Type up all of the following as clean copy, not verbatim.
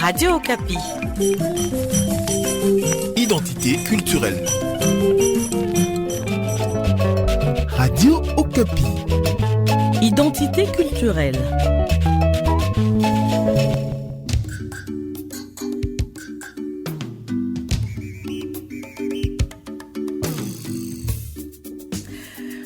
Radio Okapi. Identité culturelle. Radio Okapi. Identité culturelle.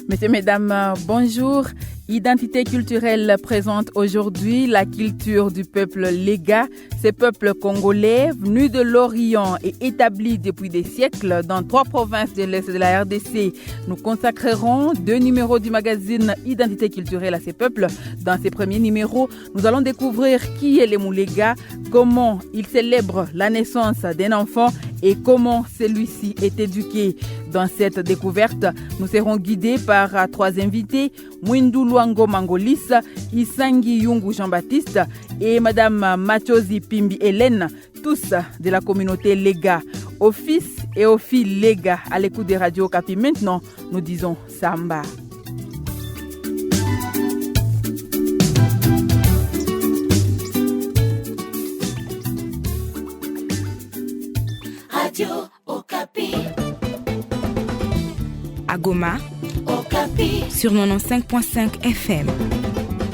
Messieurs, mesdames, bonjour. Identité culturelle présente aujourd'hui la culture du peuple Lega, ce peuple congolais venu de l'Orient et établi depuis des siècles dans 3 provinces de l'Est de la RDC. Nous consacrerons 2 numéros du magazine Identité culturelle à ces peuples. Dans ces premiers numéros, nous allons découvrir qui est les Moulega, comment ils célèbrent la naissance d'un enfant et comment celui-ci est éduqué. Dans cette découverte, nous serons guidés par 3 invités, Mwindu Luango Mangolis, Isangi Yungu Jean-Baptiste et Madame Machozi Pimbi Hélène, tous de la communauté Lega. Aux fils et aux filles Lega à l'écoute des radios Okapi. Maintenant, nous disons Samba. Radio Okapi. À Goma, Okapi. sur 95.5 FM.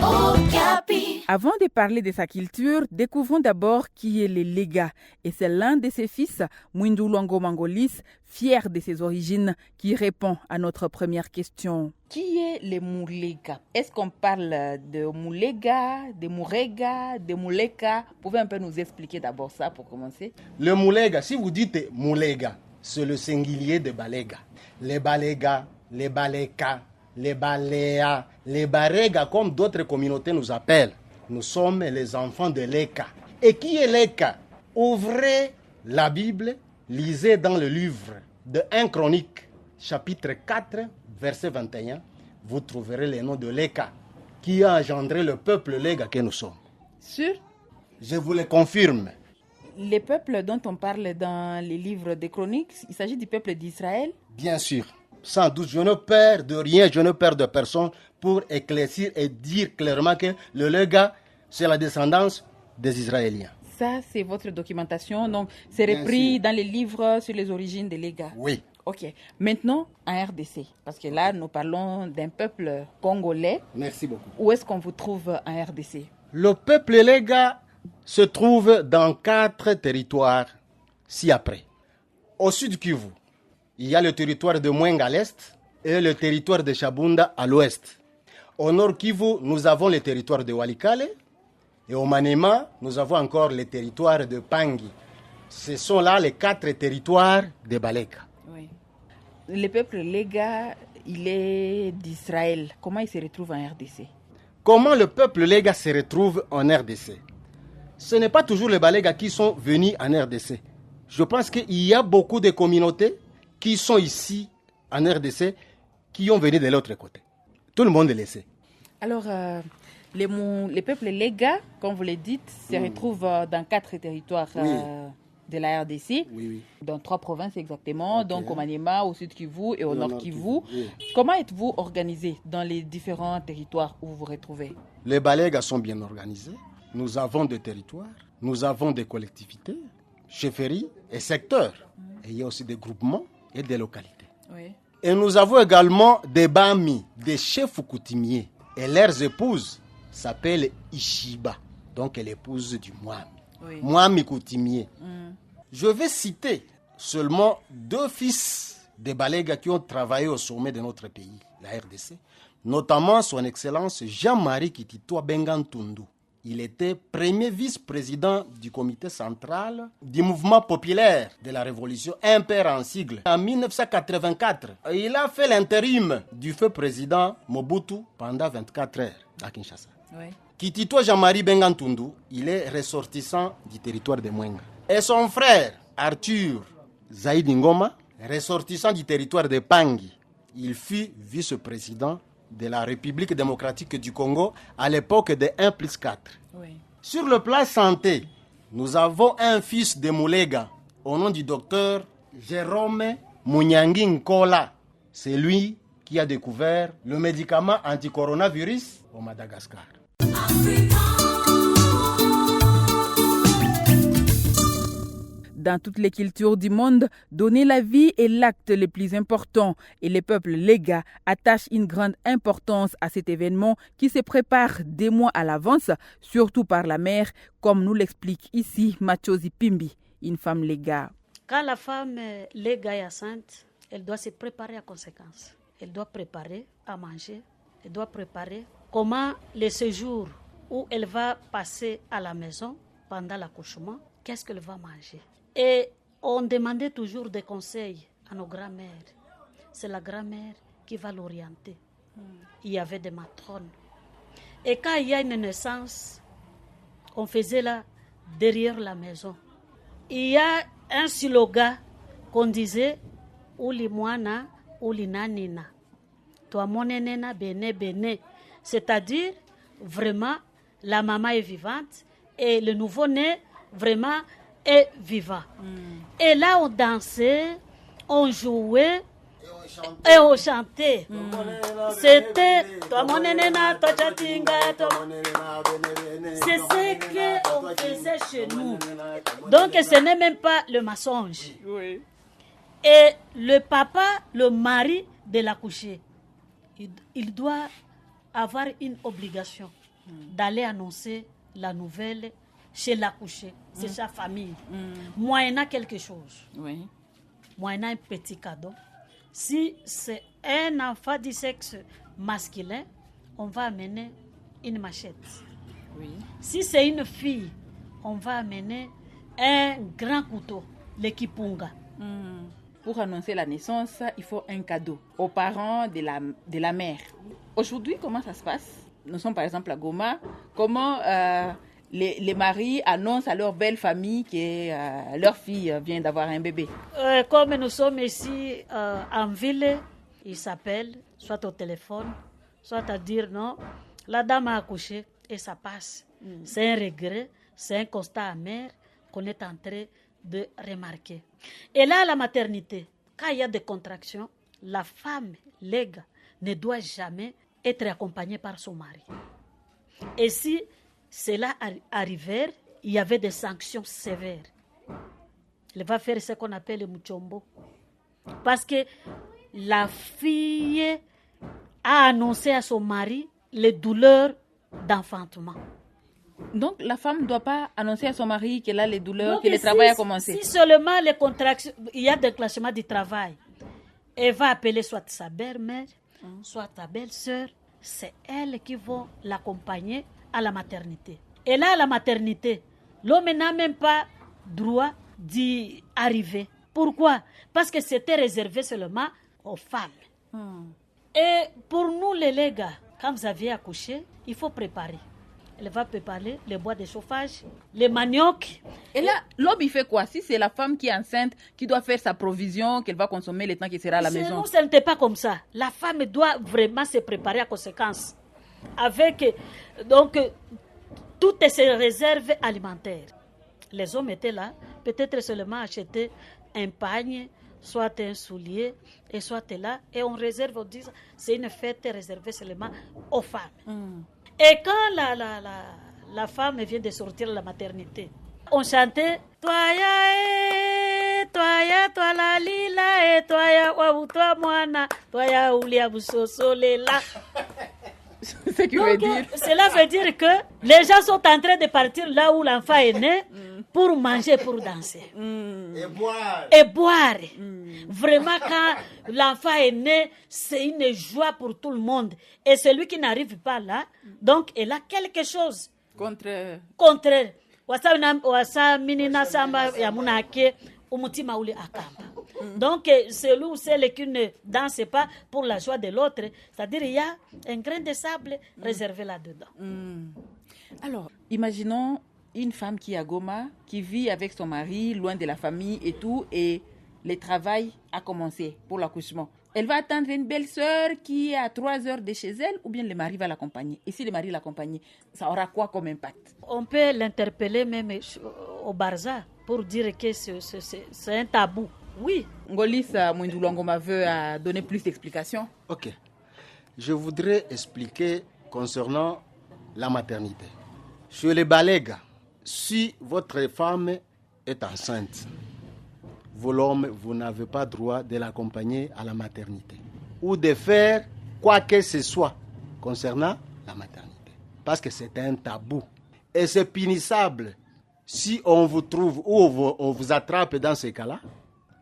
Okapi. Avant de parler de sa culture, découvrons d'abord qui est le Lega. Et c'est l'un de ses fils, Mwindu Luango Mangolis, fier de ses origines, qui répond à notre première question. Qui est le Moulega? Est-ce qu'on parle de Moulega, de Mourega, de Mouleka? Vous pouvez un peu nous expliquer d'abord ça pour commencer? Le Moulega, si vous dites Moulega, c'est le singulier de Balega. Les Balega, les Baleka, les Baléa, les Barega, comme d'autres communautés nous appellent. Nous sommes les enfants de Leka. Et qui est Leka? Ouvrez la Bible, lisez dans le livre de 1 Chronique, chapitre 4, verset 21. Vous trouverez le nom de Leka, qui a engendré le peuple Lega que nous sommes. Sûr? Je vous le confirme. Les peuples dont on parle dans les livres des chroniques, il s'agit du peuple d'Israël? Bien sûr. Sans doute, je ne perds de rien, je ne perds de personne pour éclaircir et dire clairement que le Lega, c'est la descendance des Israéliens. Ça, c'est votre documentation. Donc, c'est Bien repris sûr. dans les livres sur les origines des Lega. Oui. Ok. Maintenant, en RDC, parce que là, nous parlons d'un peuple congolais. Merci beaucoup. Où est-ce qu'on vous trouve en RDC? Le peuple Lega se trouve dans 4 territoires ci-après. Au sud Kivu, il y a le territoire de Mwenga à l'est et le territoire de Chabunda à l'ouest. Au nord Kivu, nous avons le territoire de Walikale et au Maniema, nous avons encore le territoire de Pangi. Ce sont là les 4 territoires de Baleka. Oui. Le peuple Lega, il est d'Israël. Comment il se retrouve en RDC? Comment le peuple Lega se retrouve en RDC? Ce n'est pas toujours les Balega qui sont venus en RDC. Je pense qu'il y a beaucoup de communautés qui sont ici en RDC qui ont venu de l'autre côté. Tout le monde le sait. Alors, les peuples Lega, comme vous le dites, se retrouvent dans 4 territoires de la RDC, Oui. dans 3 provinces exactement, Ok. donc au Maniema, au Sud Kivu et au Nord Kivu. Oui. Comment êtes-vous organisés dans les différents territoires où vous vous retrouvez? Les Balega sont bien organisés. Nous avons des territoires, nous avons des collectivités, chefferies et secteurs. Et il y a aussi des groupements et des localités. Oui. Et nous avons également des Bami, des chefs coutumiers. Et leurs épouses s'appellent Ishiba, donc l'épouse du Mwami. Oui. Mwami coutumier. Je vais citer seulement 2 fils des Balega qui ont travaillé au sommet de notre pays, la RDC, notamment son Excellence Jean-Marie Kititoa Bengantundu. Il était premier vice-président du comité central du mouvement populaire de la Révolution, un père en sigle. En 1984, il a fait l'intérim du feu président Mobutu pendant 24 heures à Kinshasa. Oui. Kititoa Jean-Marie Bengantundu, il est ressortissant du territoire de Mwenga. Et son frère, Arthur Zaïdi Ngoma, ressortissant du territoire de Pangi, il fut vice-président de la République démocratique du Congo à l'époque de 1+4. Oui. Sur le plan santé, nous avons un fils de Moulega au nom du docteur Jérôme Mounyangi Nkola. C'est lui qui a découvert le médicament anti-coronavirus au Madagascar. Dans toutes les cultures du monde, donner la vie est l'acte le plus important et les peuples Lega attachent une grande importance à cet événement qui se prépare des mois à l'avance, surtout par la mère, comme nous l'explique ici Machozi Pimbi, une femme Lega. Quand la femme Lega est enceinte, elle doit se préparer à conséquence. Elle doit préparer à manger, elle doit préparer comment le séjour où elle va passer à la maison pendant l'accouchement, qu'est-ce qu'elle va manger. Et on demandait toujours des conseils à nos grands-mères. C'est la grand-mère qui va l'orienter. Il y avait des matrones. Et quand il y a une naissance, on faisait là, derrière la maison. Il y a un slogan qu'on disait « Uli mwana, uli nanina ». Toi monenena bene bene. C'est-à-dire, vraiment, la maman est vivante et le nouveau-né, vraiment, est vivant. Et là, on dansait, on jouait et on chantait. C'était c'est ce qu'on faisait chez nous. Donc, ce n'est même pas le mensonge. Oui. Et le papa, le mari de l'accouché, il doit avoir une obligation d'aller annoncer la nouvelle chez l'accouché, c'est sa famille, moyennant quelque chose, moyennant un petit cadeau. Si c'est un enfant du sexe masculin, on va amener une machette. Si c'est une fille, on va amener un grand couteau, le kipunga. Pour annoncer la naissance, il faut un cadeau aux parents de la mère. Aujourd'hui, comment ça se passe? Nous sommes par exemple à Goma. Comment les maris annoncent à leur belle famille que leur fille vient d'avoir un bébé? Comme nous sommes ici en ville, ils s'appellent soit au téléphone, soit à dire non, la dame a accouché et ça passe. C'est un regret, c'est un constat amer qu'on est en train de remarquer. Et là, à la maternité, quand il y a des contractions, la femme, Lega, ne doit jamais être accompagnée par son mari. Et si cela arrivait, il y avait des sanctions sévères. Elle va faire ce qu'on appelle le muchombo. Parce que la fille a annoncé à son mari les douleurs d'enfantement. Donc, la femme ne doit pas annoncer à son mari qu'elle a les douleurs, que le travail a commencé. Si seulement les contractions, il y a déclenchement du travail, elle va appeler soit sa belle-mère, soit sa belle-sœur. C'est elles qui vont l'accompagner à la maternité. Et là, à la maternité, l'homme n'a même pas droit d'y arriver. Pourquoi? Parce que c'était réservé seulement aux femmes. Et pour nous, les Lega, quand vous avez accouché, il faut préparer. Elle va préparer les bois de chauffage, les maniocs. Et là, l'homme, il fait quoi? Si c'est la femme qui est enceinte, qui doit faire sa provision, qu'elle va consommer le temps qu'elle sera à la maison. Nous, ce n'était pas comme ça. La femme doit vraiment se préparer à conséquence. Avec, donc, toutes ces réserves alimentaires. Les hommes étaient là, peut-être seulement acheter un pagne, soit un soulier, et soit là. Et on réserve, on dit, c'est une fête réservée seulement aux femmes. Et quand la femme vient de sortir de la maternité, on chantait Toya, toi la lila, et toya wabu toi moana, toya ulia busosolela. Ce qui veut dire. Cela veut dire que les gens sont en train de partir là où l'enfant est né pour manger, pour danser. Et boire. Vraiment, quand l'enfant est né, c'est une joie pour tout le monde. Et celui qui n'arrive pas là, donc, il a quelque chose. Contraire. Donc, celui ou celle qui ne danse pas pour la joie de l'autre, c'est-à-dire il y a un grain de sable réservé là-dedans. Alors, imaginons une femme qui est à Goma, qui vit avec son mari, loin de la famille et tout, et le travail a commencé pour l'accouchement. Elle va attendre une belle-sœur qui est à 3 heures de chez elle, ou bien le mari va l'accompagner. Et si le mari l'accompagne, ça aura quoi comme impact? On peut l'interpeller même au Barza pour dire que c'est un tabou. Oui. Ngolis Mouindoulangoma veut donner plus d'explications. Ok. Je voudrais expliquer concernant la maternité. Chez les Balega, si votre femme est enceinte, vous l'homme, vous n'avez pas droit de l'accompagner à la maternité ou de faire quoi que ce soit concernant la maternité. Parce que c'est un tabou. Et c'est punissable si on vous trouve ou on vous attrape dans ces cas-là.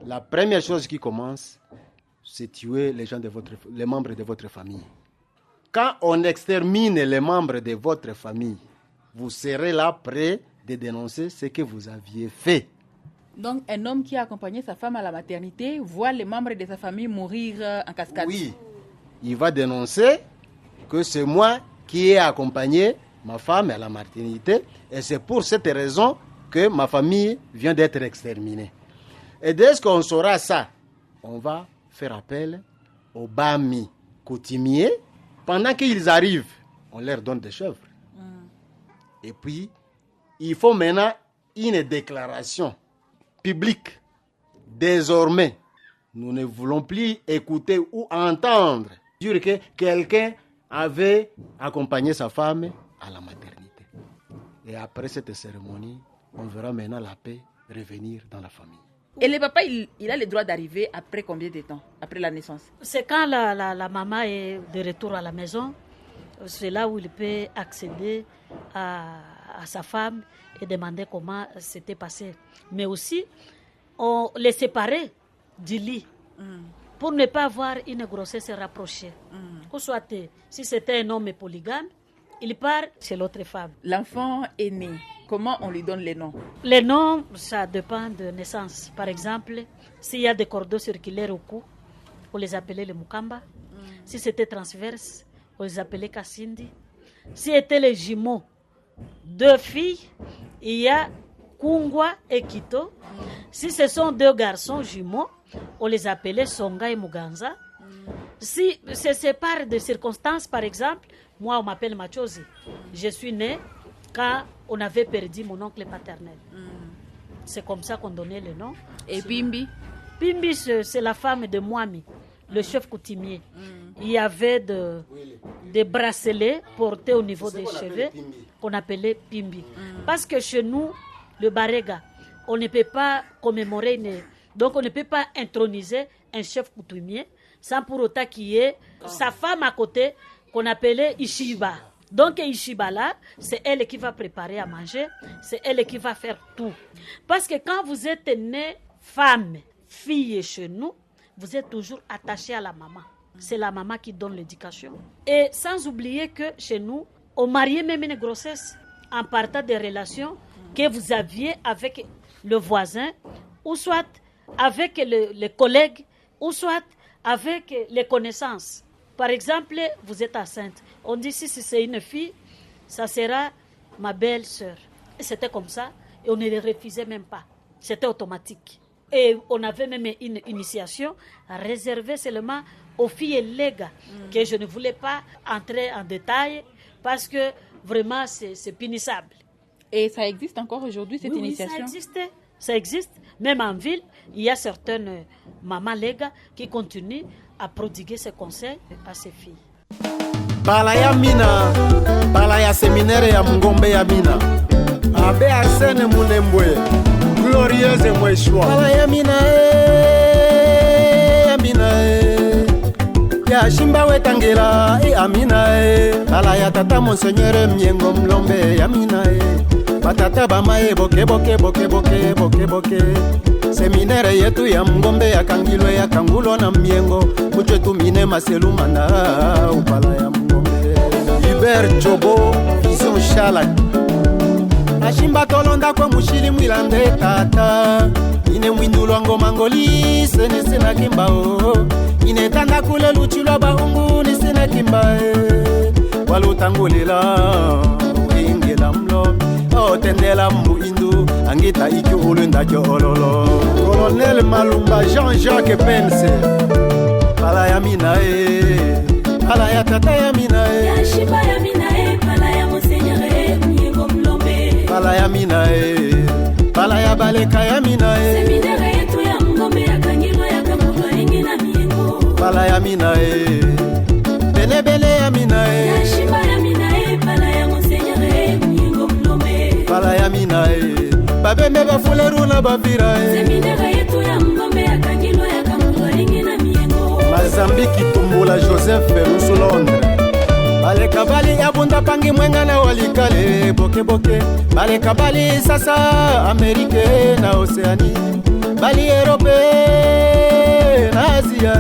La première chose qui commence, c'est tuer les membres de votre famille. Quand on extermine les membres de votre famille, vous serez là prêt de dénoncer ce que vous aviez fait. Donc, un homme qui a accompagné sa femme à la maternité voit les membres de sa famille mourir en cascade. Oui, il va dénoncer que c'est moi qui ai accompagné ma femme à la maternité et c'est pour cette raison que ma famille vient d'être exterminée. Et dès qu'on saura ça, on va faire appel aux Bami coutumiers. Pendant qu'ils arrivent, on leur donne des chèvres. Et puis, il faut maintenant une déclaration publique. Désormais, nous ne voulons plus écouter ou entendre dire que quelqu'un avait accompagné sa femme à la maternité. Et après cette cérémonie, on verra maintenant la paix revenir dans la famille. Et le papa, il a le droit d'arriver après combien de temps? Après la naissance? C'est quand la maman est de retour à la maison, c'est là où il peut accéder à sa femme et demander comment c'était passé. Mais aussi, on les séparait du lit pour ne pas avoir une grossesse rapprochée. Ou soit, si c'était un homme polygame, il part chez l'autre femme. L'enfant est né. Comment on lui donne les noms? Les noms, ça dépend de naissance. Par exemple, s'il y a des cordons circulaires au cou, on les appelait les Mukamba. Si c'était transverse, on les appelait Kassindi. Si c'était les jumeaux, 2 filles, il y a Kungwa et Kito. Si ce sont 2 garçons jumeaux, on les appelait Songa et Muganza. Si se séparent de circonstances, par exemple, moi on m'appelle Machozi. Je suis née quand on avait perdu mon oncle paternel. C'est comme ça qu'on donnait le nom. Et Pimbi? Pimbi, c'est la femme de Mwami, le chef coutumier. Il y avait des bracelets portés au niveau des cheveux qu'on appelait Pimbi. Parce que chez nous, le Barega, on ne peut pas commémorer, donc on ne peut pas introniser un chef coutumier sans pour autant qu'il y ait sa femme à côté qu'on appelait Ishiba. Donc Ishiba là, c'est elle qui va préparer à manger, c'est elle qui va faire tout. Parce que quand vous êtes née femme, fille chez nous, vous êtes toujours attaché à la maman. C'est la maman qui donne l'éducation. Et sans oublier que chez nous, on mariait même une grossesse en partant des relations que vous aviez avec le voisin, ou soit avec les collègues, ou soit avec les connaissances. Par exemple, vous êtes enceinte. On dit si c'est une fille, ça sera ma belle-sœur. Et c'était comme ça, et on ne les refusait même pas. C'était automatique. Et on avait même une initiation réservée seulement aux filles et les gars, que je ne voulais pas entrer en détail, parce que vraiment c'est punissable. Et ça existe encore aujourd'hui, cette initiation? Oui, ça existe. Même en ville, il y a certaines mamans lega qui continuent à prodiguer ces conseils à ses filles. Balaya mina, balaya séminaire ya Mngombe ya mina. Abe Arsène Munembwe, glorieuse mweshwa. Balaya mina amina ya shimba wetangela amina balaya tata monseigneur Myengo Mlombe amina batata bamae boke boke boke boke boke boke. Seminaire yetu ya Mngombe ya Kangilwe ya Kangulo na Myengo muchetu mine maselumana upala ya Mngombe. Hubert Jobo vision shala ashimba tolonda kwa mushili mwilande tata ine mwindulwa ngoma ngoli sene sena kimbao ine tanda kule luchilwa baungu ni sena kimbae walutangulela ingela mlo otendela muindu angita iki ulunda ololo. Colonel Malumba Jean-Jacques Pense pala ya mina pala ya tata ya mina ya shiba ya mina pala ya monseigneur Myengo Mlombe pala ya mina pala ya baleka ya mina seminaire yetu ya Mngombe ya Kangilwe ya Kangulo ingina Myengo pala ya mina bele bele ya mina ya shiba ya mina pala ya monseigneur Myengo Mlombe pala ya mina babembe bafuleru na bavira seminaire yetu ya Zambi Kitumbola Joseph Musu Londres. Baleka bali abunda pangi mwenga na walikale boke boke. Baleka bali sasa Amerike na Oceani. Bali Europe na Asia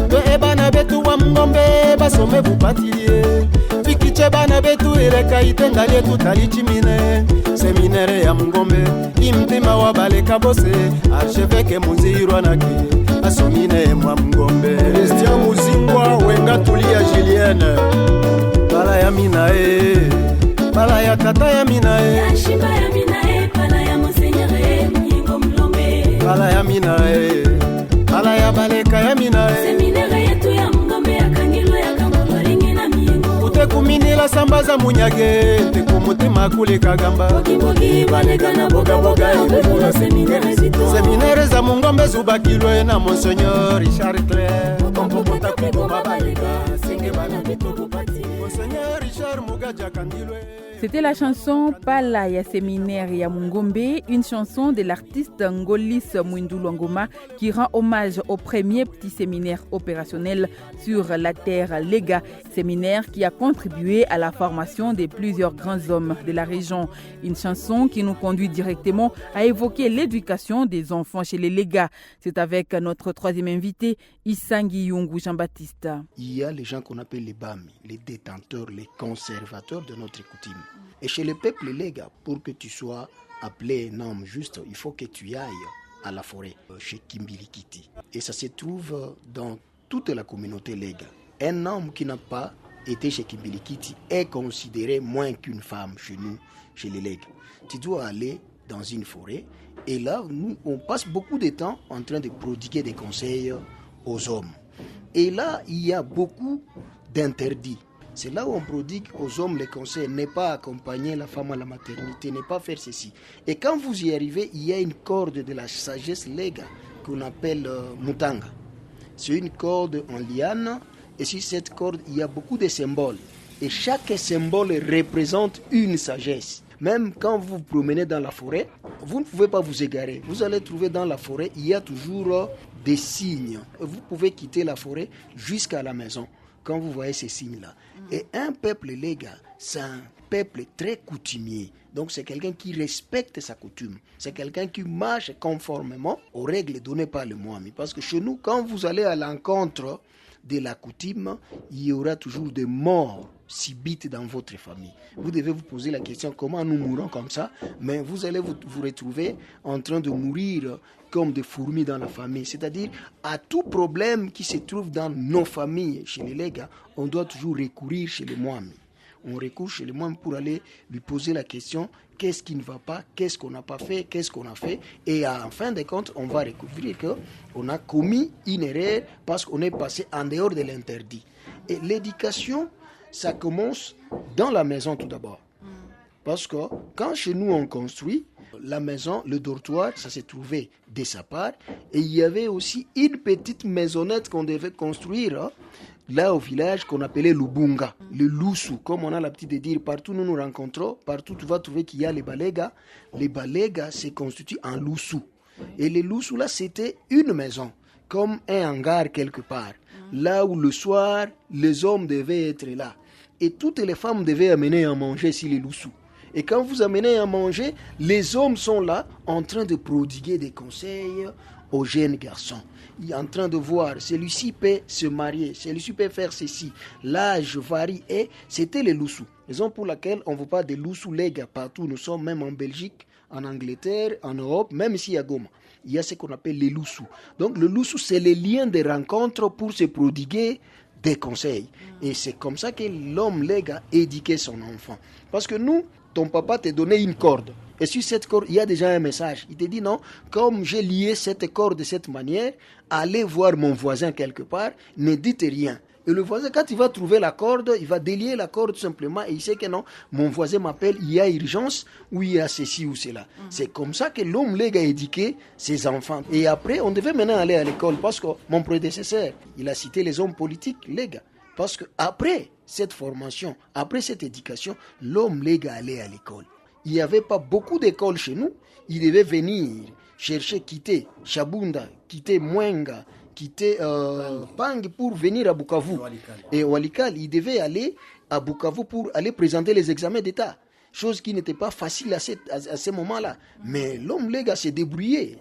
to ebana betu wa mngombe basome bupatilie. Fikiche bana betu ileka itengalie tutalichimine. Seminere ya mngombe imtima wa baleka bose. Archevêque Muzirwa naki asomine mwa mngombe. Christian Muzingwa wenga tulia Julienne. Bala ya minae, bala ya tata ya minae. Yashimba ya minae, bala ya Monseigneur Nyingo Mlombe. Bala ya minae, bala ya baleka ya minae. Seminere yetu ya mngombe ya kangilo ya kangolo ringi na miengo. Ute kuminila sambaza munyage, te kumutima kule kagamba. Bogi bogi balega na boga boga ebekula seminere zito. Seminere za mungombe zubakilwe na Monseigneur Richard Claire. Kompo kota kubo babaleka, senge bana bito kupati. Monseigneur Richard Mugaja Kandilwe. C'était la chanson Pala ya Séminaire ya Mungombe, une chanson de l'artiste Ngolis Mwindulu Ngoma qui rend hommage au premier petit séminaire opérationnel sur la terre Lega, séminaire qui a contribué à la formation de plusieurs grands hommes de la région. Une chanson qui nous conduit directement à évoquer l'éducation des enfants chez les Lega. C'est avec notre troisième invité, Isangi Yungu Jean-Baptiste. Il y a les gens qu'on appelle les BAMI, les détenteurs, les conservateurs de notre coutume. Et chez le peuple Lega, pour que tu sois appelé un homme juste, il faut que tu ailles à la forêt, chez Kimbilikiti. Et ça se trouve dans toute la communauté Lega. Un homme qui n'a pas été chez Kimbilikiti est considéré moins qu'une femme chez nous, chez les Lega. Tu dois aller dans une forêt et là, nous, on passe beaucoup de temps en train de prodiguer des conseils aux hommes. Et là, il y a beaucoup d'interdits. C'est là où on prodigue aux hommes les conseils, ne pas accompagner la femme à la maternité, ne pas faire ceci. Et quand vous y arrivez, il y a une corde de la sagesse Lega qu'on appelle Mutanga. C'est une corde en liane et sur cette corde, il y a beaucoup de symboles. Et chaque symbole représente une sagesse. Même quand vous vous promenez dans la forêt, vous ne pouvez pas vous égarer. Vous allez trouver dans la forêt, il y a toujours des signes. Vous pouvez quitter la forêt jusqu'à la maison quand vous voyez ces signes-là. Et un peuple Lega, c'est un peuple très coutumier. Donc c'est quelqu'un qui respecte sa coutume. C'est quelqu'un qui marche conformément aux règles données par le Mwami. Parce que chez nous, quand vous allez à l'encontre de la coutume, il y aura toujours des morts subites dans votre famille. Vous devez vous poser la question, comment nous mourons comme ça? Mais vous allez vous retrouver en train de mourir comme des fourmis dans la famille. C'est-à-dire, à tout problème qui se trouve dans nos familles, chez les Lega, on doit toujours recourir chez les Mwami. On recourt chez les Mwami pour aller lui poser la question, qu'est-ce qui ne va pas, qu'est-ce qu'on n'a pas fait, qu'est-ce qu'on a fait. Et en fin de compte, on va découvrir qu'on a commis une erreur parce qu'on est passé en dehors de l'interdit. Et l'éducation, ça commence dans la maison tout d'abord. Parce que quand chez nous on construit, la maison, le dortoir, ça s'est trouvé de sa part. Et il y avait aussi une petite maisonnette qu'on devait construire là au village qu'on appelait Lubunga, le Lusu, comme on a l'habitude de dire. Partout nous nous rencontrons, partout tu vas trouver qu'il y a les Balega. Les Balega se constituent en Lusu. Et les Lusu là, c'était une maison, comme un hangar quelque part. Là où le soir, les hommes devaient être là. Et toutes les femmes devaient amener à manger si les Lusu. Et quand vous amenez à manger, les hommes sont là en train de prodiguer des conseils aux jeunes garçons. Ils sont en train de voir, celui-ci peut se marier, celui-ci peut faire ceci. L'âge varie et c'était les Lusu. Raison pour laquelle on ne veut pas des Lusu Lega partout. Nous sommes même en Belgique, en Angleterre, en Europe, même ici à Goma. Il y a ce qu'on appelle les Lusu. Donc le Lusu, c'est les liens de rencontre pour se prodiguer des conseils. Et c'est comme ça que l'homme Lega éduquait son enfant. Parce que nous, ton papa t'a donné une corde. Et sur cette corde, il y a déjà un message. Il te dit non, comme j'ai lié cette corde de cette manière, allez voir mon voisin quelque part, ne dites rien. Et le voisin, quand il va trouver la corde, il va délier la corde simplement et il sait que non, mon voisin m'appelle, il y a urgence ou il y a ceci ou cela. C'est comme ça que l'homme Lega a éduqué ses enfants. Et après, on devait maintenant aller à l'école parce que mon prédécesseur, il a cité les hommes politiques Lega. Parce qu'après cette formation, après cette éducation, l'homme Lega allait à l'école. Il n'y avait pas beaucoup d'écoles chez nous. Il devait venir chercher, quitter Chabunda, quitter Mwenga, quitter Pang pour venir à Bukavu. Et Walikale, il devait aller à Bukavu pour aller présenter les examens d'État. Chose qui n'était pas facile à ce moment-là. Mais l'homme, les gars, s'est débrouillé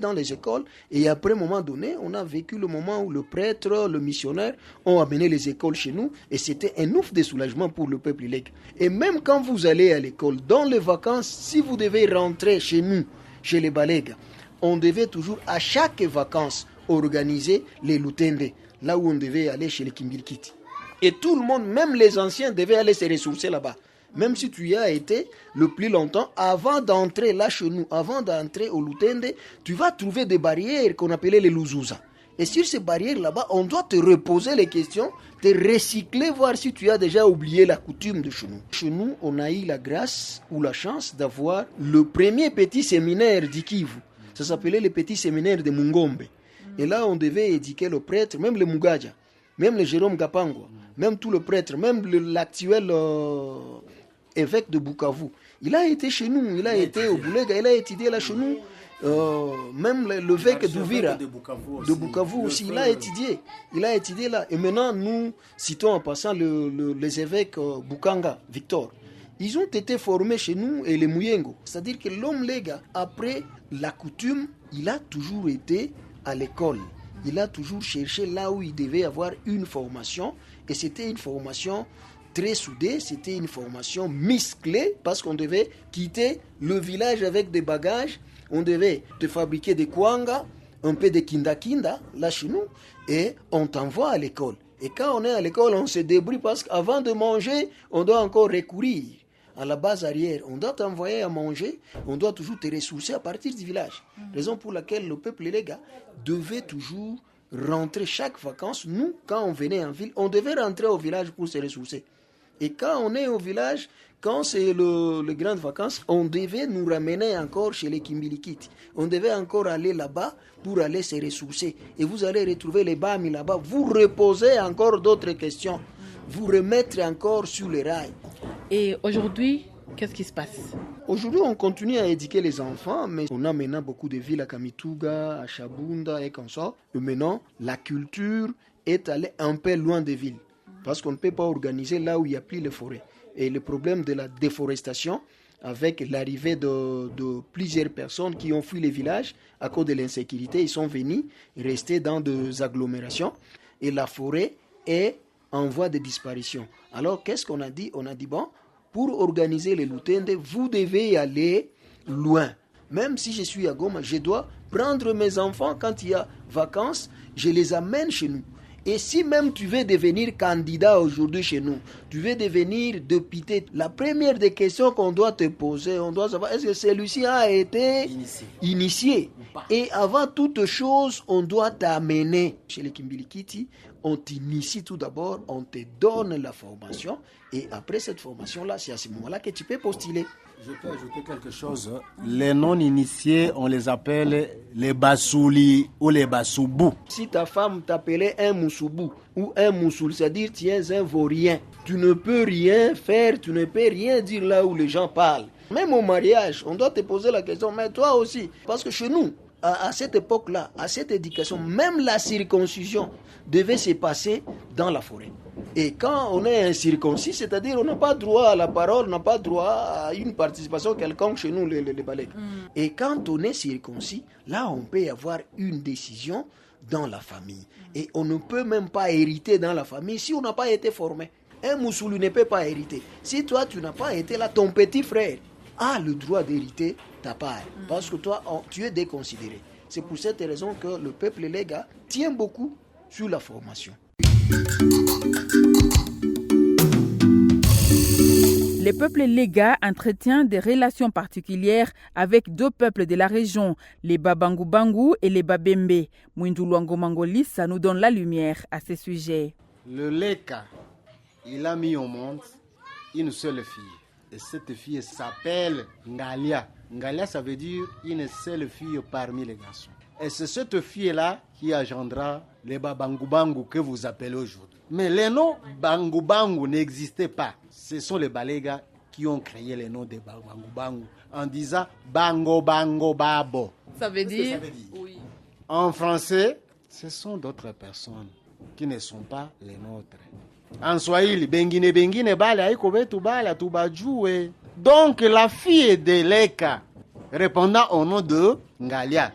dans les écoles. Et après un moment donné, on a vécu le moment où le prêtre, le missionnaire ont amené les écoles chez nous. Et c'était un ouf de soulagement pour le peuple lég. Et même quand vous allez à l'école, dans les vacances, si vous devez rentrer chez nous, chez les Balégas, on devait toujours, à chaque vacances, organiser les Lutende, là où on devait aller chez les Kimbilkiti. Et tout le monde, même les anciens, devaient aller se ressourcer là-bas. Même si tu y as été le plus longtemps, avant d'entrer là chez nous, avant d'entrer au Lutende, tu vas trouver des barrières qu'on appelait les Luzuza. Et sur ces barrières là-bas, on doit te reposer les questions, te recycler, voir si tu as déjà oublié la coutume de chez nous. Chez nous, on a eu la grâce ou la chance d'avoir le premier petit séminaire d'Ikivu. Ça s'appelait le petit séminaire de Mungombe. Et là, on devait éduquer le prêtre, même le Mugaja, même le Jérôme Gapangwa, même tout le prêtre, même l'actuel évêque de Bukavu. Il a été chez nous, il a été au Boulega, il a étudié là chez nous. Même l'évêque d'Ouvira, de Bukavu aussi, il a étudié là. Et maintenant, nous citons en passant les évêques Bukanga, Victor. Ils ont été formés chez nous et les Muyengo. C'est-à-dire que l'homme, les gars, après la coutume, il a toujours été à l'école. Il a toujours cherché là où il devait avoir une formation. Et c'était une formation très soudée, c'était une formation musclée parce qu'on devait quitter le village avec des bagages. On devait te fabriquer des kwanga, un peu de kinda, là chez nous, et on t'envoie à l'école. Et quand on est à l'école, on se débrouille parce qu'avant de manger, on doit encore recourir à la base arrière. On doit t'envoyer à manger, on doit toujours te ressourcer à partir du village. Raison pour laquelle le peuple, les gars, devait toujours rentrer chaque vacances. Nous, quand on venait en ville, on devait rentrer au village pour se ressourcer. Et quand on est au village, quand c'est les grandes vacances, on devait nous ramener encore chez les Kimbilikiti. On devait encore aller là-bas pour aller se ressourcer. Et vous allez retrouver les Bami là-bas. Vous reposez encore d'autres questions. Vous remettre encore sur les rails. Et aujourd'hui, qu'est-ce qui se passe? Aujourd'hui, on continue à éduquer les enfants, mais on a maintenant beaucoup de villes à Kamituga, à Chabunda et comme ça. Et maintenant, la culture est allée un peu loin des villes. Parce qu'on ne peut pas organiser là où il n'y a plus les forêts. Et le problème de la déforestation, avec l'arrivée de plusieurs personnes qui ont fui les villages à cause de l'insécurité, ils sont venus rester dans des agglomérations. Et la forêt est en voie de disparition. Alors, qu'est-ce qu'on a dit? On a dit, bon, pour organiser les Lutende, vous devez aller loin. Même si je suis à Goma, je dois prendre mes enfants quand il y a vacances, je les amène chez nous. Et si même tu veux devenir candidat aujourd'hui chez nous, tu veux devenir député, la première des questions qu'on doit te poser, on doit savoir, est-ce que celui-ci a été initié? Et avant toute chose, on doit t'amener chez les Kimbilikiti, on t'initie tout d'abord, on te donne la formation, et après cette formation-là, c'est à ce moment-là que tu peux postuler. Je peux ajouter quelque chose. Les non-initiés, on les appelle les Bassouli ou les Bassoubou. Si ta femme t'appelait un Moussoubou ou un Moussoul, c'est-à-dire tu es un vaurien, tu ne peux rien faire, tu ne peux rien dire là où les gens parlent. Même au mariage, on doit te poser la question, mais toi aussi, parce que chez nous, à cette époque-là, à cette éducation, même la circoncision devait se passer dans la forêt. Et quand on est incirconcis, c'est-à-dire on n'a pas droit à la parole, on n'a pas droit à une participation quelconque chez nous, les Balégas. Et quand on est circoncis, là on peut avoir une décision dans la famille. Et on ne peut même pas hériter dans la famille si on n'a pas été formé. Un Moussoulou ne peut pas hériter. Si toi tu n'as pas été là, ton petit frère a le droit d'hériter ta part. Parce que toi, tu es déconsidéré. C'est pour cette raison que le peuple léga tient beaucoup sur la formation. Le peuple léga entretient des relations particulières avec deux peuples de la région, les Babangu-Bangu et les Babembe. Mwindoulouango Mangolissa nous donne la lumière à ce sujet. Le Leka, il a mis au monde une seule fille. Et cette fille s'appelle Ngalia. Ngalia, ça veut dire une seule fille parmi les garçons. Et c'est cette fille-là qui engendra les Babangu-Bangu que vous appelez aujourd'hui. Mais les noms Bangu-Bangu n'existaient pas. Ce sont les Balégas qui ont créé les noms des Bangu-Bangu en disant Bango-Bango-Babo. Ça veut dire? Oui. En français, ce sont d'autres personnes qui ne sont pas les nôtres. En Swahili, bengine bale haiko betu bala tubajue. Donc la fille de Leka, répondant au nom de Ngalia,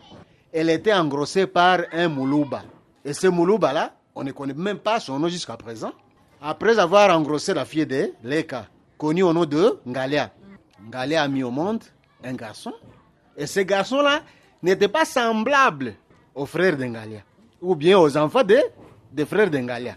elle était engrossée par un Moulouba. Et ce Moulouba-là, on ne connaît même pas son nom jusqu'à présent. Après avoir engrossé la fille de Leka, connue au nom de Ngalia, Ngalia a mis au monde un garçon. Et ce garçon-là n'était pas semblable aux frères de Ngalia, ou bien aux enfants des frères de Ngalia.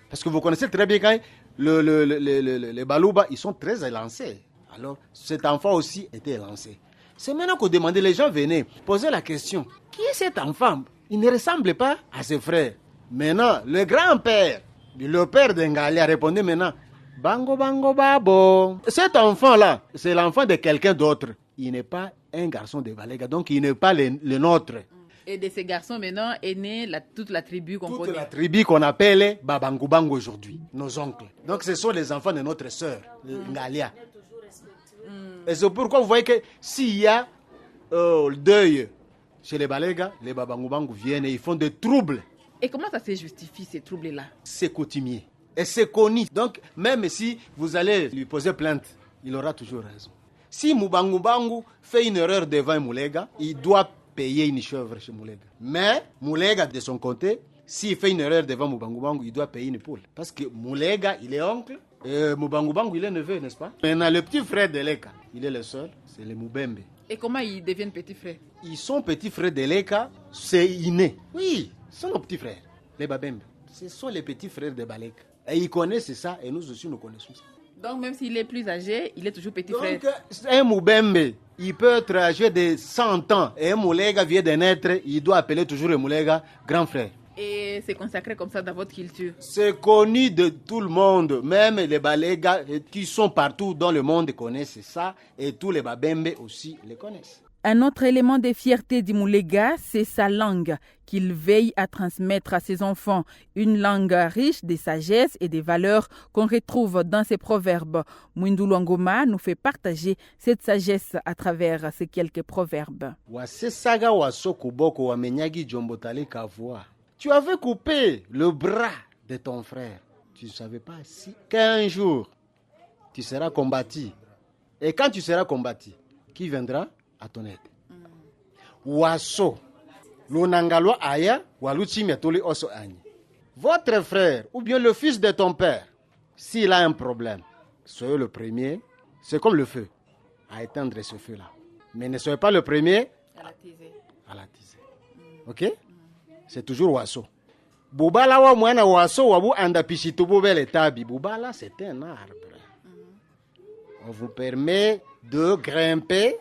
Parce que vous connaissez très bien quand les Balouba, ils sont très élancés. Alors, cet enfant aussi était élancé. C'est maintenant qu'on demandait, les gens venaient poser la question, qui est cet enfant? Il ne ressemble pas à ses frères. Maintenant, le grand-père, le père d'Engalia répondait maintenant, Bango Bango Babo. Cet enfant-là, c'est l'enfant de quelqu'un d'autre. Il n'est pas un garçon de Balega, donc il n'est pas le nôtre. Et de ces garçons maintenant est née toute la tribu qu'on connaît. Toute la tribu qu'on appelle Babangubango aujourd'hui, nos oncles. Donc ce sont les enfants de notre sœur, Ngalia. Et c'est pourquoi vous voyez que s'il y a deuil chez les Balega, les Babangubango viennent et ils font des troubles. Et comment ça se justifie, ces troubles-là? C'est coutumier. Et c'est connu. Donc même si vous allez lui poser plainte, il aura toujours raison. Si Mubangubango fait une erreur devant Moulega, il doit payer une chèvre chez Moulega. Mais Moulega, de son côté, s'il fait une erreur devant Mubangubango, il doit payer une poule. Parce que Moulega, il est oncle, et Mubangubango, il est neveu, n'est-ce pas? Maintenant, le petit frère de Leka, il est le seul, c'est le Mubembe. Et comment ils deviennent petits frères? Ils sont petits frères de Leka, c'est inné. Oui, ce sont nos petits frères, les Babembe. Ce sont les petits frères de Baleka. Et ils connaissent ça, et nous aussi, nous connaissons ça. Donc même s'il est plus âgé, il est toujours petit frère. Donc, un Mubembe, il peut être âgé de 100 ans, et un Moulega vient de naître, il doit appeler toujours le Moulega grand frère. Et c'est consacré comme ça dans votre culture? C'est connu de tout le monde, même les Balega qui sont partout dans le monde connaissent ça, et tous les Babembe aussi les connaissent. Un autre élément de fierté du Moulega, c'est sa langue, qu'il veille à transmettre à ses enfants. Une langue riche de sagesse et des valeurs qu'on retrouve dans ses proverbes. Mwindulu Ngoma nous fait partager cette sagesse à travers ces quelques proverbes. Wasesaga wasokuboko wamenyagi jombotale kavua. Tu avais coupé le bras de ton frère. Tu ne savais pas si qu'un jour tu seras combattu. Et quand tu seras combattu, qui viendra à ton aide? Waso, l'onangalo aya, waluchi metoli oso ani. Votre frère ou bien le fils de ton père, s'il a un problème, soyez le premier, c'est comme le feu, à éteindre ce feu-là. Mais ne soyez pas le premier à l'attiser. Ok? C'est toujours waso. Bubala wa mwana waso wabu anda pishitubu bele tabi. Bubala, c'est un arbre. On vous permet de grimper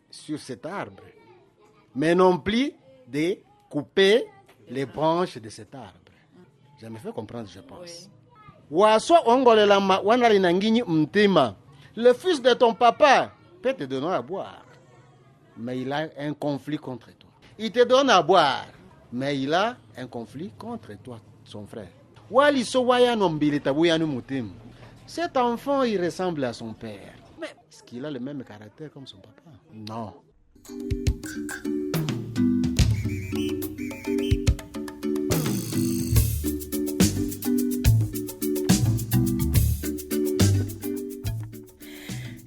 sur cet arbre, mais non plus de couper les branches de cet arbre. Je me fais comprendre, je pense. Waso ongolela wanali nangini mtima. Le fils de ton papa peut te donner à boire, mais il a un conflit contre toi. Il te donne à boire, mais il a un conflit contre toi, son frère. Wali so waya nombili tabuyanu mutim. Cet enfant, il ressemble à son père. Mais est-ce qu'il a le même caractère comme son papa? Non.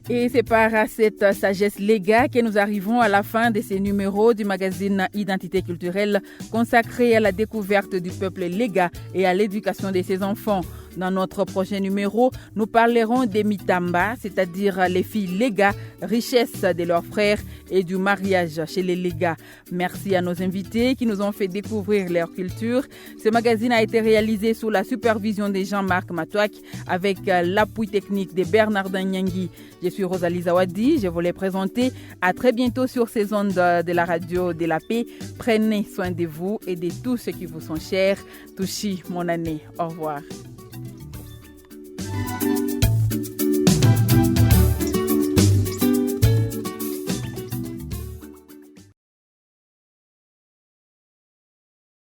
Et c'est par cette sagesse Lega que nous arrivons à la fin de ces numéros du magazine Identité culturelle consacré à la découverte du peuple Lega et à l'éducation de ses enfants. Dans notre prochain numéro, nous parlerons des Mitamba, c'est-à-dire les filles Lega, richesse de leurs frères et du mariage chez les Lega. Merci à nos invités qui nous ont fait découvrir leur culture. Ce magazine a été réalisé sous la supervision de Jean-Marc Matouak avec l'appui technique de Bernardin Nyangui. Je suis Rosalie Zawadi, je vous l'ai présenté. À très bientôt sur ces ondes de la radio de la paix. Prenez soin de vous et de tous ceux qui vous sont chers. Touchi, mon année. Au revoir.